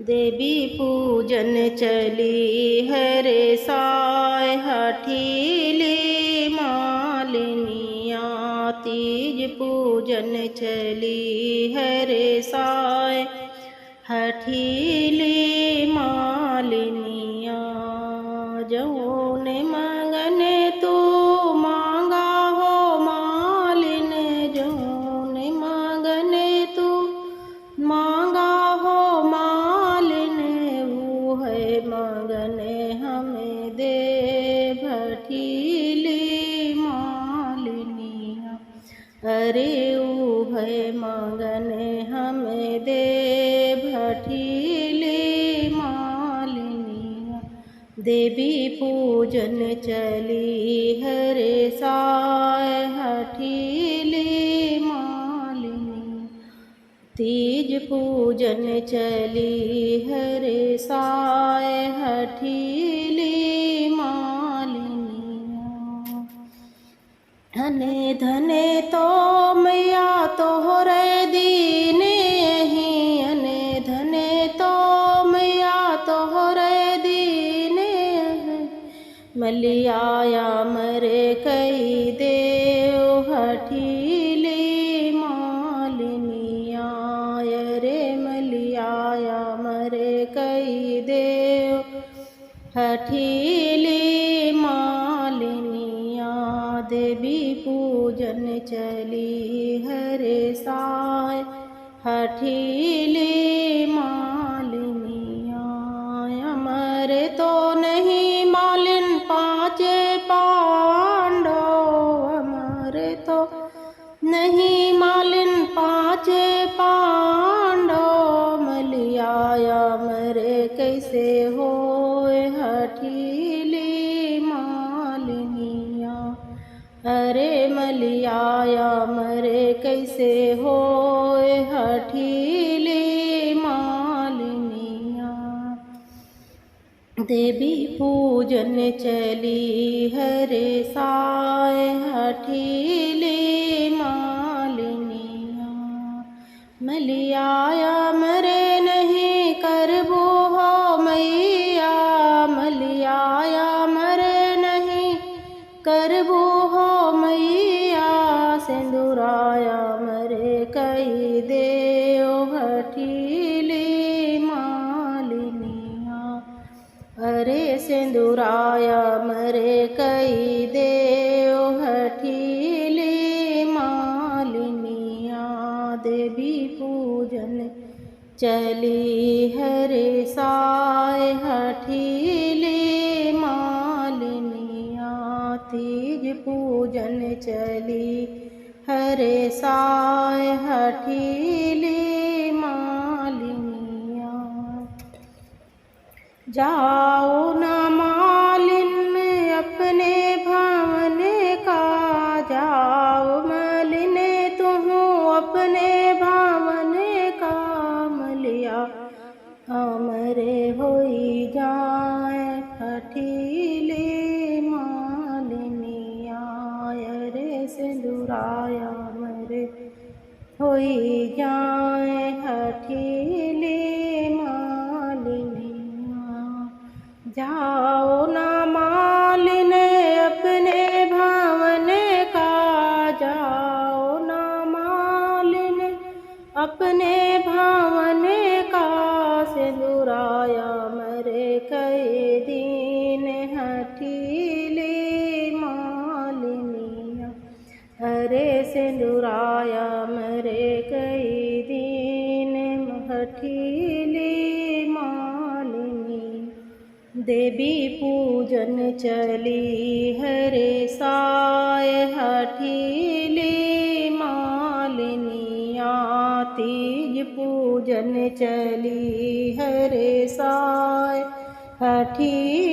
देवी पूजन चली हरे साय हठीली मालिनिया। तीज पूजन चली हरे साय हठीली मालिनिया। जौन मगन तू मांगा हो मालिन, जौन मगन तू मांगा हो मालिन, वो है मगन हमें दे भठीली मालिनिया। अरे वो है मगन हमें दे भठीली मालिनिया। देवी पूजन चली हरे साय हठीली मालिनी। तीज पूजन चली हरे साय हठीली मालिनिया। धने धने तो मैया तोहरे दीन यही, अने धने तो मैया तोहरे दीन यही। मलियाया मरे कई देव हठीली मालिनिया। रे मलियाया मरे कई देव हठीली मालिनिया। देवी पूजन चली हरे साय हठीली मालिनिया। अमर तो नहीं मालिन पाँचे पांडव, अमर तो नहीं मालिन पाँचे पांडव। मलियाया मरे कैसे होए हठीली मालिनिया। अरे मलियाया मरे कैसे होए हठीली मालिनिया। देवी पूजन चली हरे साय हठीली मालिनिया। मलियाया मरे नहीं करबो हो मैया, मलियाया मरे नहीं करबो हो मैया। सिंदूराया मरे कई देव हठीली मालिनिया। अरे सिंदूराया मरे कई देव हठीली मालिनिया। देवी पूजन चली हरे साय हठीली मालिनिया। तीज पूजन चली हरे साय हठीली मालिनिया। जाओ न मालिन अपने भवन का, जाओ मलिन तुम अपने भवन का। मलिया हमरे होई जाए हठीली मालिनिया। रे सिंदूराया मरे होई जाए हठीली मालिनिया। जाओ न मालिन अपने भवन का, जाओ न मालिन अपने भवन का। सिंदूराया मरे कई दीन हठीली मालिनिया। अरे सिंदूराया मरे कई दीन हठीली मालिनी। देवी पूजन चली हरे साय हठीली मालिनिया। तीज पूजन चली हरे साय हठीली